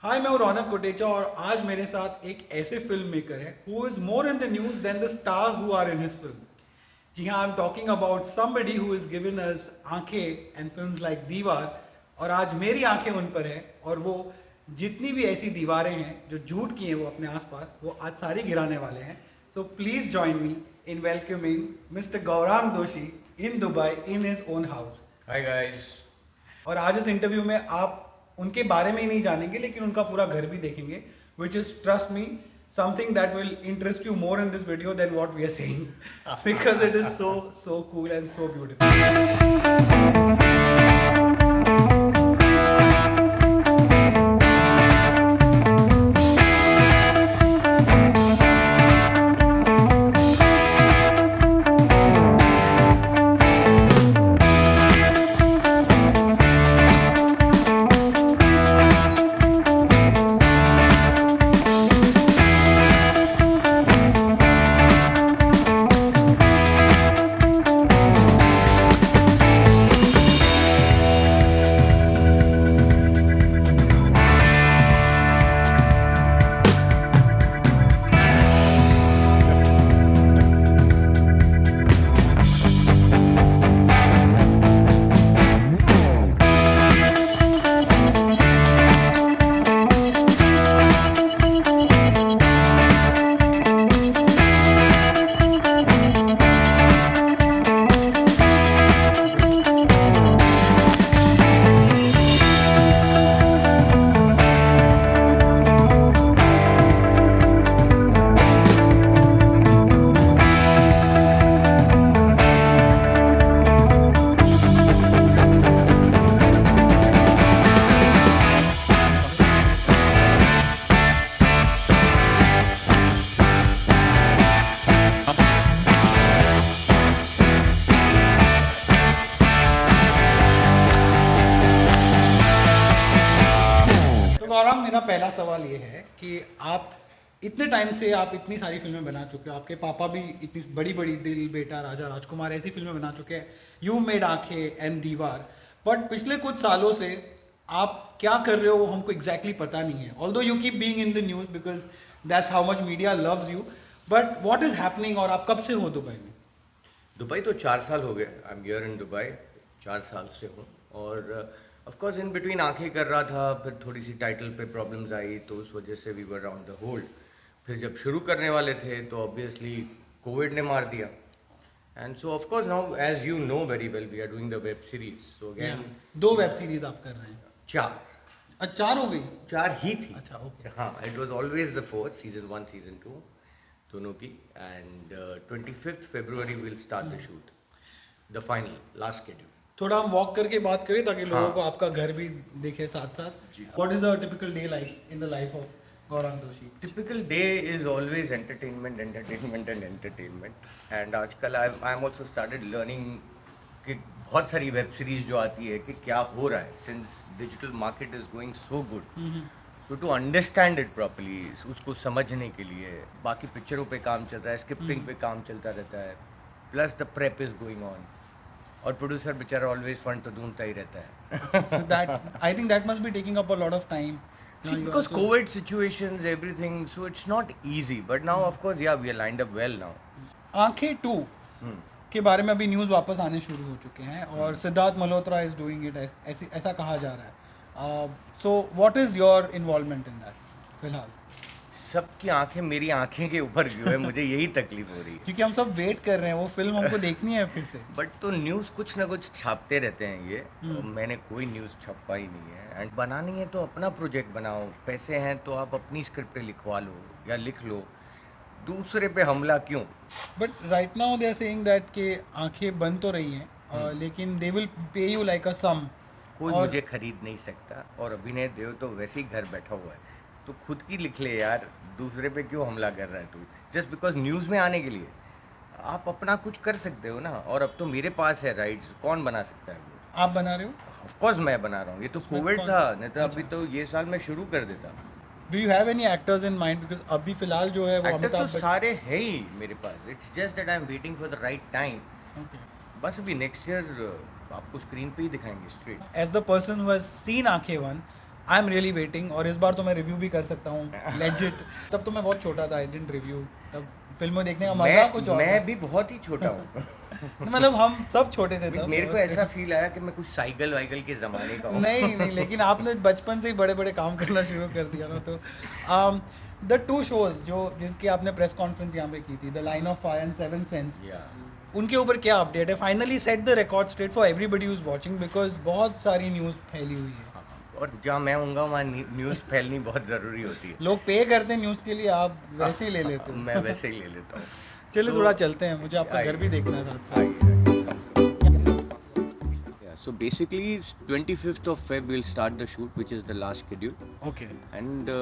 हाय, मैं हूं रौनक कोटेचा और आज मेरे साथ एक ऐसे फिल्म मेकर है who is more in the news than the stars who are in his film. जी हाँ, I am talking about somebody who is given us Aankhen and films like दीवार। और आज मेरी आंखें उन पर है और वो जितनी भी ऐसी दीवारें हैं जो झूठ की हैं वो अपने आसपास, वो आज सारी गिराने वाले हैं। So please join me in welcoming mister Gaurang Doshi in Dubai in his own house. Hi guys. और आज इस इंटरव्यू में आप उनके बारे में ही नहीं जानेंगे लेकिन उनका पूरा घर भी देखेंगे, which is trust me something that will interest you more in this video than what we are saying because it is so cool and so beautiful. तो गौरव, मेरा पहला सवाल ये है कि आप इतने टाइम से आप इतनी सारी फिल्में बना चुके हो, आपके पापा भी इतनी बड़ी बड़ी दिल बेटा राजा राजकुमार ऐसी फिल्में बना चुके हैं, यू मेड आंखें एंड दीवार। बट पिछले कुछ सालों से आप क्या कर रहे हो वो हमको एग्जैक्टली पता नहीं है, although you keep being in the news because that's how much media loves you. But what is happening और आप कब से हो दुबई में? दुबई तो 4 साल हो गए। I am here in Dubai, 4 साल से हूँ। और ऑफ कोर्स इन बिटवीन आंखें कर रहा था, फिर थोड़ी सी टाइटल पे प्रॉब्लम्स आई तो उस वजह से we were on the hold. फिर जब शुरू करने वाले थे तो ऑब्वियसली कोविड ने मार दिया। And so of course now as you know very well we are doing the web series. So again 2 web series आप कर रहे हैं? 4 अच्छा, 4 हो गई? 4 ही थी। अच्छा, ओके। हाँ, it was always the 4th, season 1 season 2 दोनों की। And 25th February will start the shoot, the final last schedule. थोड़ा हम वॉक करके बात करें ताकि लोगों हाँ। को आपका घर भी दिखे साथ साथ। What is a typical day like in the life of Gaurang Doshi? Typical day is always entertainment entertainment and entertainment. And आजकल I am also started learning कि बहुत सारी वेब सीरीज जो आती है कि क्या हो रहा है, since digital market is going so good. So to understand it properly, उसको समझने के लिए बाकी पिक्चरों पे काम चल रहा है, स्क्रिप्टिंग पे काम चलता रहता है, plus the prep is going on. और प्रोड्यूसर बेचारा ऑलवेज फंड तो ढूंढता ही रहता है। So that I think that must be taking up a lot of time. Now See, you because also- COVID situations, everything, so it's not easy. But now, of course, yeah, we are lined up well now. आंखें 2 के बारे में अभी news वापस आने शुरू हो चुके हैं और Siddharth Malhotra is doing it, ऐसा कहा जा रहा है। So what is your involvement in that फिलहाल? सबकी आंखें मेरी आंखें के ऊपर क्यों है, मुझे यही तकलीफ हो रही है। क्योंकि हम सब वेट कर रहे हैं, वो फिल्म हमको देखनी है फिर से। बट तो न्यूज़ कुछ ना कुछ छापते रहते हैं ये, और मैंने कोई न्यूज़ छपा ही नहीं है। एंड बनानी है तो अपना प्रोजेक्ट बनाओ, पैसे हैं तो आप अपनी स्क्रिप्ट लिखवा लो या लिख लो, दूसरे पे हमला क्यों? But right now they are saying that कि आंखें बन तो रही हैं लेकिन they will pay you like a sum. कोई और- मुझे खरीद नहीं सकता, और अभिनय देव तो वैसे ही घर बैठा हुआ है, तो खुद की लिख ले यार, दूसरे पे क्यों हमला कर रहा है तू? जस्ट बिकॉज न्यूज़ में आने के लिए आप अपना कुछ कर सकते हो ना। और अब तो मेरे पास है राइट्स, कौन बना सकता है वो? आप बना रहे हो? ऑफ कोर्स मैं बना रहा हूँ, ये तो उसमें कोविड कौन- था, नहीं तो अभी अच्छा। तो ये साल मैं शुरू कर देता। Do you have any actors in mind? Because अभी फिलहाल जो है वो एक्टर्स तो अमिताभ बच्चन। सारे हैं ही मेरे पास, it's just that I am waiting for the right time. Okay. बस अभी नेक्स्ट ईयर आपको स्क्रीन पे ही दिखाएंगे straight. As the person who has seen Aankheं 1, I am really waiting, और इस बार तो मैं रिव्यू भी कर सकता हूँ लेजिट। तब तो मैं बहुत छोटा था, आई डिडंट रिव्यू, तब फिल्मों देखने का मजा कुछ और मैं था। भी बहुत ही छोटा हूँ। मतलब हम सब छोटे थे तब। मेरे को ऐसा फील आया कि मैं कुछ साइकिल वाइकल के ज़माने का हूँ। नहीं, लेकिन आपने बचपन से ही बड़े बड़े काम करना शुरू कर दिया ना, तो द टू शोज जो जिनकी आपने प्रेस कॉन्फ्रेंस यहाँ पे की थी, the line of fire and seven sense, उनके ऊपर क्या अपडेट है? Finally set the record straight for everybody who is watching, because बहुत सारी न्यूज़ फैली हुई है। और जहाँ मैं हूँगा वहाँ न्यूज़ फैलनी बहुत ज़रूरी होती है। लोग पे करते हैं न्यूज़ के लिए, आप वैसे ही ले लेते हो। मैं वैसे ही ले लेता हूँ। चलिए तो- थोड़ा चलते हैं, मुझे आपका घर भी देखना है साथ साथ। Yeah, so basically, 25th of Feb we'll start the shoot, which is the last schedule, okay, and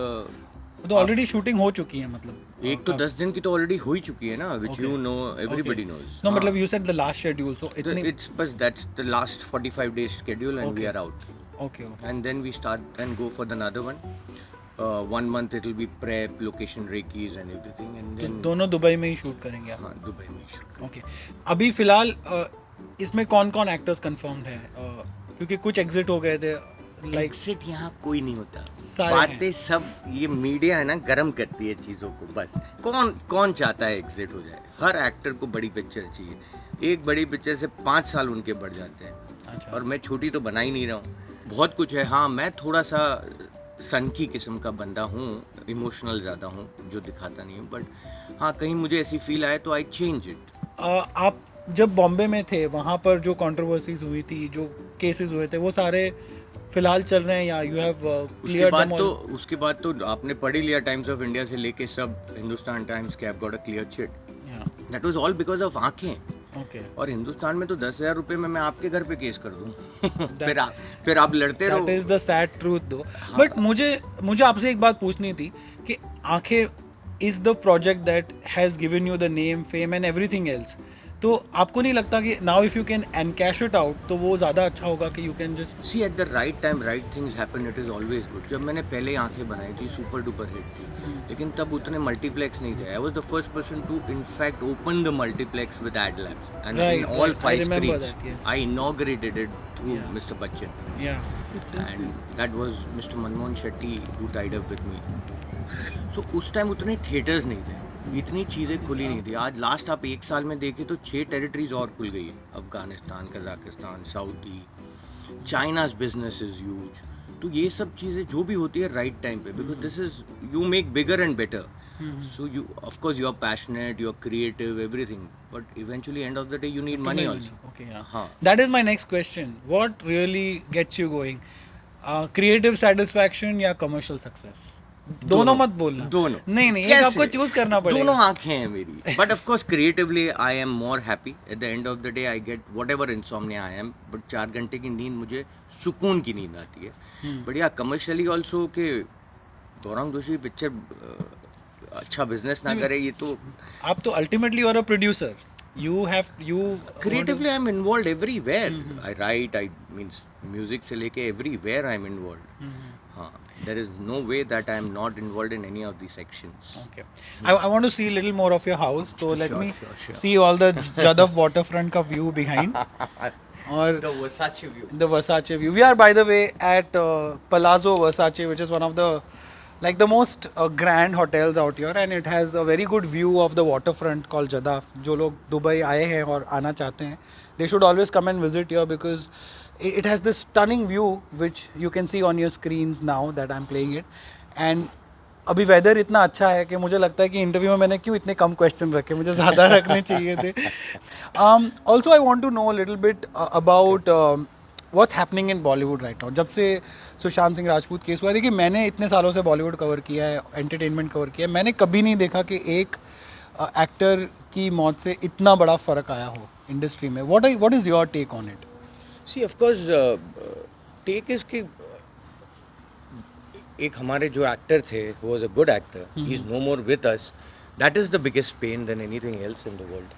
तो ऑलरेडी शूटिंग हो चुकी है मतलब? एक तो 10 दिन की तो ऑलरेडी हो ही चुकी है ना, which Okay. you know, everybody knows. No मतलब you said the last schedule, so The- इतनी it's but that's the last 45 days schedule, and we Okay. are out. Okay okay. And then we start and go for the another one. 1 month it will be prep, location requis and everything, and तो then दोनों Dubai में ही shoot करेंगे आप? हाँ Dubai में shoot. Okay, अभी फिलहाल इसमें कौन कौन एक्टर्स कंफर्म्ड है? क्योंकि कुछ एग्जिट हो गए थे, लाइक एग्जिट यहाँ कोई नहीं होता, सारे बातें सब ये मीडिया है ना गरम करती है चीज़ों को। बस कौन कौन चाहता है एग्जिट हो जाए? हर एक्टर को बड़ी पिक्चर चाहिए, एक बड़ी पिक्चर से 5 साल उनके बढ़ जाते हैं। अच्छा। और मैं छोटी तो बना ही नहीं रहा हूँ, बहुत कुछ है। हाँ मैं थोड़ा सा सन की किस्म का बंदा हूँ, इमोशनल ज़्यादा हूँ, जो दिखाता नहीं हूँ, बट हाँ कहीं मुझे ऐसी फील आए तो आई चेंज इट। आप जब बॉम्बे में थे, वहाँ पर जो कंट्रोवर्सीज हुई थी, जो केसेस हुए थे, वो सारे फिलहाल चल रहे हैं या यू हैव क्लियर? उसके बाद तो आपने पढ़ ही लिया, टाइम्स ऑफ इंडिया से लेके सब हिंदुस्तान टाइम्स के, I got a clear chit. That was all because of आंखें। ओके, और हिंदुस्तान में तो 10,000 रुपए में मैं आपके घर पे केस कर दूं। फिर आप लड़ते रहो। That is the sad truth दो। बट मुझे आपसे एक बात पूछनी थी कि आंखें is the project that has given you the name, fame and everything else, तो आपको नहीं लगता कि now if you can encash it out तो वो ज़्यादा अच्छा होगा कि you can just see at the right time right things happen, it is always good. जब मैंने पहले आंखें बनाई थी सुपर डुपर हिट थी, लेकिन तब उतने मल्टीप्लेक्स नहीं थे। I was the first person to in fact open the multiplex with Adlabs and in all 5 screens I inaugurated it through Mr. Bachchan, and that was Mr. Manmohan Shetty who tied up with me. So उस time उतने theatres नहीं थे, इतनी चीज़ें खुली नहीं थी। आज लास्ट आप 1 साल में देखें तो 6 टेरिटरीज और खुल गई है, Afghanistan, Kazakhstan, Saudi, China's business is huge. तो ये सब चीज़ें जो भी होती है राइट टाइम पे, because this is you make bigger and better. So you, of course, you are passionate, you are creative, everything, but eventually, end of the day, you need money also. Okay, yeah. हाँ. That is my next question. What really gets you going? Creative satisfaction या commercial success? दोनों मत बोलना। दोनों। नहीं एक कैसे? आपको चूज करना पड़ेगा। दोनों आंखें हैं मेरी। But of course, creatively, I am more happy. At the end of the day, I get whatever insomnia I am. But 4 घंटे की नींद मुझे सुकून की नींद आती है। But yeah, commercially also के गौरंग जोशी पिक्चर अच्छा बिजनेस ना करे, ये तो आप तो ultimately you are a producer, you creatively I'm involved everywhere. I write, I means music से लेके everywhere I'm involved. हाँ, there is no way that I am not involved in any of these sections. Okay. I want to see a little more of your house, so let Sure, me sure. see all the Jadaf waterfront का view behind. और The Versace view. the Versace view. We are, by the way, at Palazzo Versace, which is one of the the most grand hotels out here, and it has a very good view of the waterfront called Jadaf. जो लोग Dubai आए हैं और आना चाहते हैं, they should always come and visit here because it has this stunning view which you can see on your screens now that I'm playing it. And अभी weather इतना अच्छा है कि मुझे लगता है कि इंटरव्यू में मैंने क्यों इतने कम क्वेश्चन रखे, मुझे ज़्यादा रखने चाहिए थे। Also I want to know little bit about what's happening in Bollywood right now. जब से सुशांत सिंह राजपूत केस हुआ, देखिए मैंने इतने सालों से बॉलीवुड कवर किया है, एंटरटेनमेंट कवर किया है, मैंने कभी नहीं देखा कि एक एक्टर की मौत से इतना बड़ा फ़र्क आया हो इंडस्ट्री में। What is your take on it? See of course take is कि एक हमारे जो एक्टर थे, who was a good actor, he is no more with us. That is the biggest pain than anything else in the world.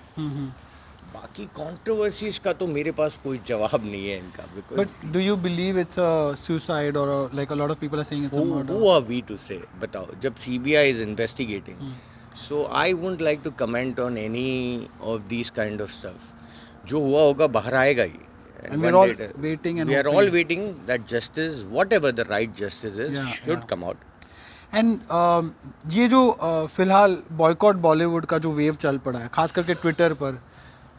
बाकी controversies का तो मेरे पास कोई जवाब नहीं है इनका, because but do you believe it's a suicide और like a lot of people are saying it's a murder? who are we to say? बताओ, जब CBI is investigating, so I wouldn't like to comment on any of these kind of stuff. जो हुआ होगा बाहर आएगा ही, And we're all waiting and we are hoping. all waiting that justice, whatever the right justice is, Yeah, should yeah. come out. And ये जो फिलहाल boycott Bollywood का जो वेव चल पड़ा है खास करके ट्विटर पर,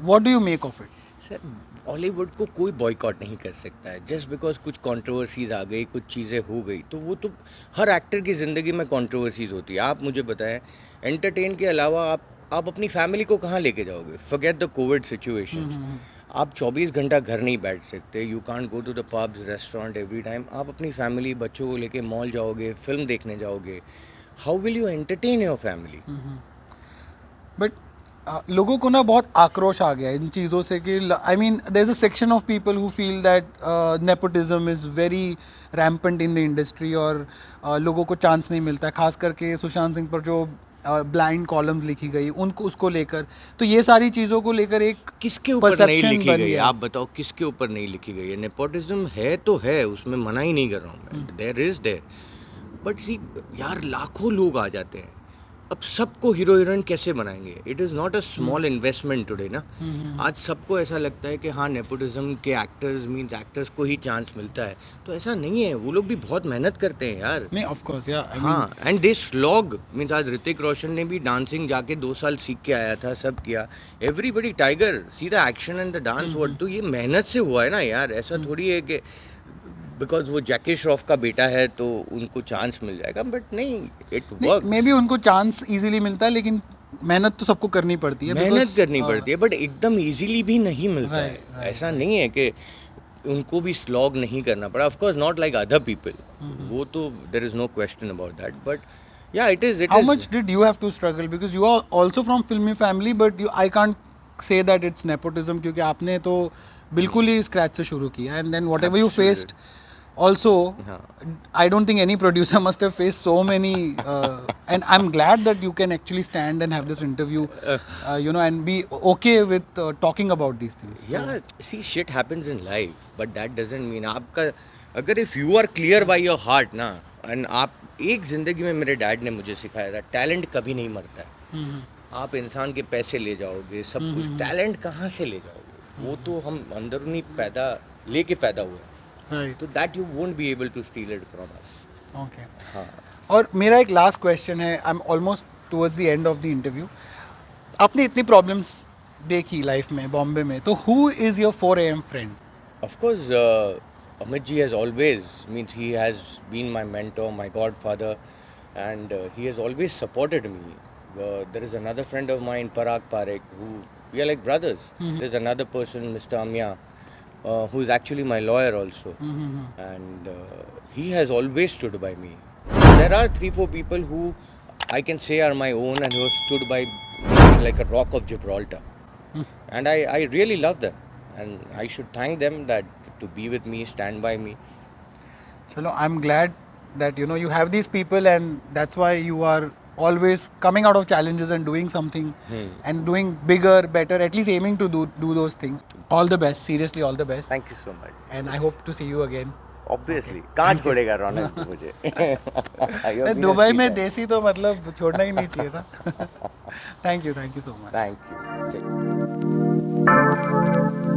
what do you make of it? Sir, Bollywood को कोई बॉयकॉट नहीं कर सकता है जस्ट बिकॉज कुछ कंट्रोवर्सीज आ गई, कुछ चीज़ें हो गई, तो वो तो हर एक्टर की ज़िंदगी में कंट्रोवर्सीज होती है। आप मुझे बताएं, एंटरटेन के अलावा आप अपनी फैमिली को कहाँ लेके जाओगे? Forget the Covid situation. आप 24 घंटा घर नहीं बैठ सकते, you can't go to the pubs, restaurant every time. आप अपनी फैमिली, बच्चों को लेके मॉल जाओगे, फिल्म देखने जाओगे, how will you entertain your family? But लोगों को ना बहुत आक्रोश आ गया इन चीज़ों से कि I mean there is a section of people who feel that nepotism is very rampant in the industry और लोगों को चांस नहीं मिलता है, खास करके सुशांत सिंह पर जो ब्लाइंड कॉलम्स लिखी गई उनको उसको लेकर, तो ये सारी चीज़ों को लेकर एक किसके ऊपर नहीं perception लिखी बन गई है? गया। आप बताओ किसके ऊपर नहीं लिखी गई है? नेपोटिज्म है तो है, उसमें मना ही नहीं कर रहा हूँ मैं, देयर इज देयर, बट सी यार, लाखों लोग आ जाते हैं, अब सबको हीरो हीरोइन कैसे बनाएंगे? It is not a small investment today ना। आज सबको ऐसा लगता है कि हाँ, नेपोटिज्म के एक्टर्स मीन्स एक्टर्स को ही चांस मिलता है, तो ऐसा नहीं है, वो लोग भी बहुत मेहनत करते हैं यार। नहीं, ऑफ कोर्स, या हाँ, एंड दिस व्लॉग मीन्स आज ऋतिक रोशन ने भी डांसिंग जाके 2 साल सीख के आया था, सब किया, everybody tiger, see the action and the dance word, तो ये मेहनत से हुआ है ना यार, ऐसा थोड़ी है कि बिकॉज वो जैकी श्रॉफ का बेटा है तो उनको चांस मिल जाएगा, बट नहीं, इट वर्क। मे बी उनको चांस इजीली मिलता है, लेकिन मेहनत तो सबको करनी पड़ती है, मेहनत करनी पड़ती है, बट एकदम इजीली भी नहीं मिलता है। ऐसा नहीं है कि उनको भी स्लॉग नहीं करना पड़ा, of course not like other people, वो तो there is no question about that, but या it is How much did you have to struggle? Because you are also from filmy family, but I can't say that it's nepotism क्योंकि आपने तो बिल्कुल ही scratch से शुरू किया, and then whatever you faced, also I don't think any producer must have faced so many, and I'm glad that you can actually stand and have this interview, and be okay with talking about these things. Yeah, see, shit happens in life, but that doesn't mean आपका, अगर if you are clear by your heart ना, and आप एक ज़िंदगी में, मेरे dad ने मुझे सिखाया था, टैलेंट कभी नहीं मरता है। आप इंसान के पैसे ले जाओगे, सब कुछ, टैलेंट कहाँ से ले जाओगे? वो तो हम अंदरूनी लेके पैदा हुए, Right. तो that you won't be able to steal it from us. Okay. हाँ, और मेरा एक लास्ट क्वेश्चन है, I am almost towards the end of the interview. आपने इतनी प्रॉब्लम्स देखी लाइफ में, बॉम्बे में, तो who is your 4 AM friend? of course, Amit ji has always, means he has been my mentor, my godfather, and he has always supported me. There is another friend of mine, Parag Parekh, who we are like brothers. There's another person, Mr. Amya, who is actually my lawyer also, and he has always stood by me. There are 3-4 people who I can say are my own and who have stood by me like a rock of Gibraltar, and I really love them, and I should thank them that to be with me, stand by me. चलो, I am glad that you have these people, and that's why you are always coming out of challenges and doing something and doing bigger, better, at least aiming to do those things. All the best, seriously, all the best, Thank you so much. and I hope to see you again. Obviously, कहाँ छोड़ेगा रौनक मुझे? You have been a Dubai में sweetheart. देसी तो मतलब छोड़ना ही नहीं चाहिए था. Thank you so much. Thank you.